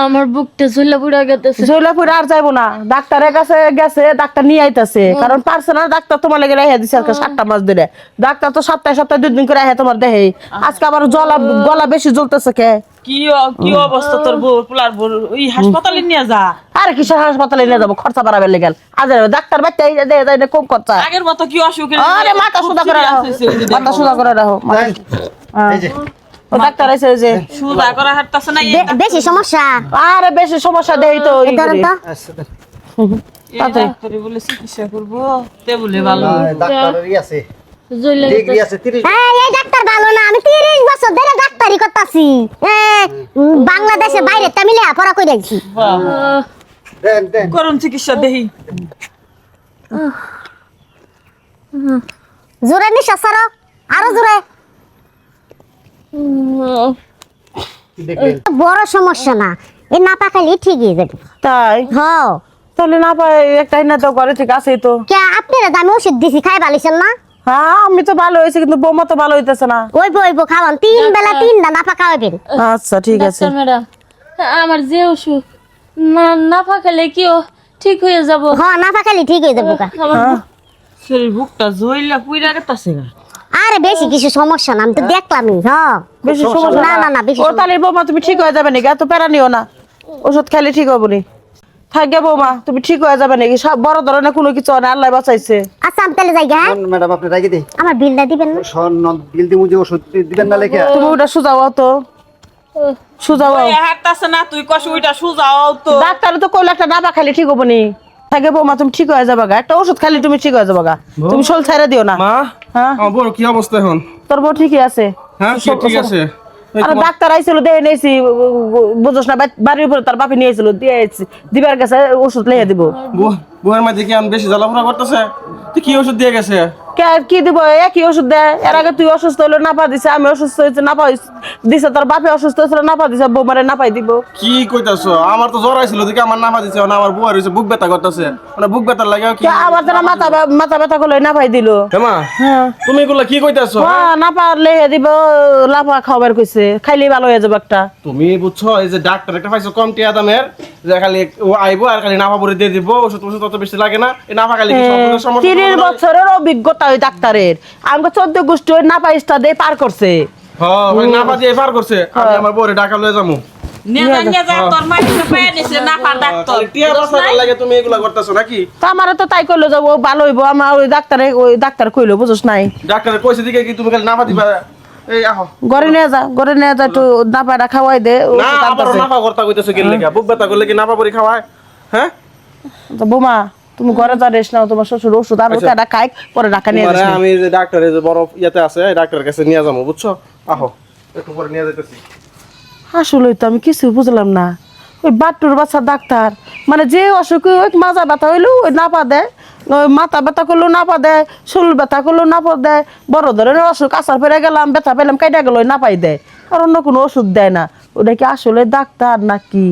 আমার বুকটা ঝুলা পুড়া গেছে। জৈলাপুর আর যাইবো না, ডাক্তারের কাছে গেছে, ডাক্তার নিয়ে আইতাছে। কারণ পারছে না ডাক্তার তোমার লেগে রেখে দিছে আজকে 7টা মাস ধরে। ডাক্তার তো সপ্তাহে 2 দিন করে আহে তোমার দেহে। আজকে আবার গলা বেশি জ্বলতেছে কে? কি অবস্থা তোর বউ পোলার বউ? ওই হাসপাতালে নিয়ে যা। আরে কিসের হাসপাতালে নিয়ে যাবো, খরচা বাড়াবে লেগেল। আজ ডাক্তার বাচ্চা কম খরচা। আগের মতো কি অসুখ? আরে মাথা সোজা করে রাখো, মাথা সোজা করে রাখো। এই যে ও ডাক্তার এসে যে সুদা করা হাঁটতাছে না। বেশি সমস্যা। আরে বেশি সমস্যা দেই তো এই ধরেন তো। আচ্ছা ডাক্তারি বলে চিকিৎসা করবো তে বলে ভালো। ডাক্তারেরই আছে, ঝুলা ডিগ্রি আছে 30। এই ডাক্তার ভালো না, আমি 30 বছর ধরে ডাক্তারি করতাছি। বাংলাদেশে বাইরে তামিলে পড়া কই রাখছি। দেন দেন করুন চিকিৎসা দেহি। জোরে নিঃশ্বাস ছাড়ো, আরো জোরে। কি দেখলেন? বড় সমস্যা না, এ না পাকালে ঠিক হয়ে যাবে। তাই হ্যাঁ তাহলে না পাই একটা না তো ঘরে ঠিক আছে তো। কে আপনারা দামি ওষুধ দিছি, খাই বালিছেন না? হ্যাঁ আমি তো ভালো হয়েছে, কিন্তু বৌমা তো ভালো হইতেছে না। ওই খাওয়ান 3 বেলা 3 না পাকা হইবেন। আচ্ছা ঠিক আছে। ডাক্তার ম্যাডাম, আমার যে অসুখ না পাকালে কি ঠিক হয়ে যাব? হ্যাঁ না পাকালে ঠিক হয়ে যাবো। হ্যাঁ শরীর বুকটা জইলা পুইরা গেতাছে গা। আরে বেশি কিছু সমস্যা না, আমি তো দেখলামই। হ্যাঁ বেশি সমস্যা না বেশি ও তাহলে বৌমা তুমি ঠিক হয়ে যাবে নাকি? এত প্যারা নিও না, ওষুধ খেলে ঠিক হবো নি। থাকবে বৌমা, তুমি ঠিক হয়ে যাবে নাকি? সব বড় ধরনের কোনো কিছু হয় না, আল্লাহ বাঁচাইছে। আচ্ছা আমি তাহলে যাই গা। ম্যাডাম আপনি রাখি দেই আমার বিলটা দিবেন না? সন বিল দিমু যে ওষুধ দিবেন না লেখা। তুমি ওটা সুজাও তো, সুজাও। ওই হাঁটতাছে না, তুই কস ওইটা সুজাও তো। ডাক্তার তো কইলে একটা নাপা খালি ঠিক হবো নি। থাকে বৌমা তুমি ঠিক হয়ে যাবে গা, একটা ওষুধ খালি তুমি ঠিক হয়ে যাবে গা। তুমি শোল ছাইরা দিও না। মা হ্যাঁ আমার বড় কি অবস্থা এখন? তোর বউ ঠিকই আছে। হ্যাঁ ঠিক আছে। এই আরে তোমার- ডাক্তার আইছিল দেহে নেছি, বুঝোস না বাড়ির উপরে তার বাপে নিয়েছিল, দিয়ে আইছি, দিবার কাছে ওষুধ লিখে দিব। বউয়ের মাঝে কি আমি বেশি জ্বালাপোড়া করতেছে? তুই কি ওষুধ দিয়ে গেছে? কি দিব? একই ওষুধ দেয়। এর আগে তুই অসুস্থ হইলে নাপা দিছে, আমি অসুস্থ হয়েছে নাপা দিছে, তোর বাপে অসুস্থ হয়েছিল নাপা দিছে, বৌমারে নাপাই দিব। কি কইতাছ? আমার তো জ্বর আইছিল দেখে আমার নাফা দিছে, না আমার বউয়ের হইছে বুক ব্যথা করতেছে, মানে বুক ব্যথা লাগে কি? আবার তারা মাথা ব্যথা করলে নাপাই দিল। হেমা তুমি এগুলা কি কইতাছ? হ্যাঁ নাপা লেহে দিব, লাফা খাবার কইছে, খাইলেই ভালো হয়ে যাবে একটা। তুমি বুঝছো এই যে ডাক্তার একটা পাইছো কম টিয়া দামের, যে খালি ও আইবো আর খালি নাফা পরে দিয়ে দিব, ওষুধ ওষুধ অত বেশি লাগে না, এই নাফা খালি কি সম্পূর্ণ সমস্যা? 30 বছরের অভিজ্ঞতা ওই ডাক্তারের, আমাকে 14 গোষ্ঠী ওই নাপা ইস্টা দিয়ে পার করছে। হ্যাঁ ওই নাফা দিয়ে পার করছে। আমি আমার বউরে ঢাকা লয়ে যাবো। নিয়ে যা তোর মাইকে পায় নিছে না পার ডাক্তার। টিয়া বাঁচার লাগে তুমি এগুলা করতেছো নাকি? তো আমারও তো তাই কইলো যাবো, ভালো হইবো। আমার ওই ডাক্তার কইলো, বুঝছ নাই? ডাক্তারে কইছে দিকে কি তুমি খালি নাফা দিবা? এই আহো ঘরে নিয়ে যা একটু নাপাটা খাওয়াই দে। না আবার নাফা করতে কইতেছো কি লাগা? বুক ব্যথা করলে কি নাফা পরি খাওয়ায়? হ্যাঁ তো বোমা তুমি ঘরে যা রেস্ট নাও, তোমার শ্বশুর ওষুধ আর ওটা খাই, পরে ঢাকা নিয়ে মানে যাস। আমি যে ডাক্তারে যে বড় ইয়াতে আছে এই ডাক্তারের কাছে নিয়ে যাবো, বুঝছো? আহো একটু পরে নিয়ে যাইতেছি। আসলে তো আমি কিছু বুঝলাম না, ওই বাট্টুর বাচ্চা ডাক্তার, মানে যে অসুখ ওই মাজা ব্যথা হইলো ওই নাপা দেয়, ওই মাথা ব্যথা করলেও নাপা দেয়, শরীর ব্যথা করলেও নাপা দেয়, বড় ধরনের অসুখ আসার পেরে গেলাম ব্যথা পেলাম কাইটা গেল নাপাই দেয়, আর অন্য কোনো ওষুধ দেয় না। ওটা কি আসলে ডাক্তার নাকি?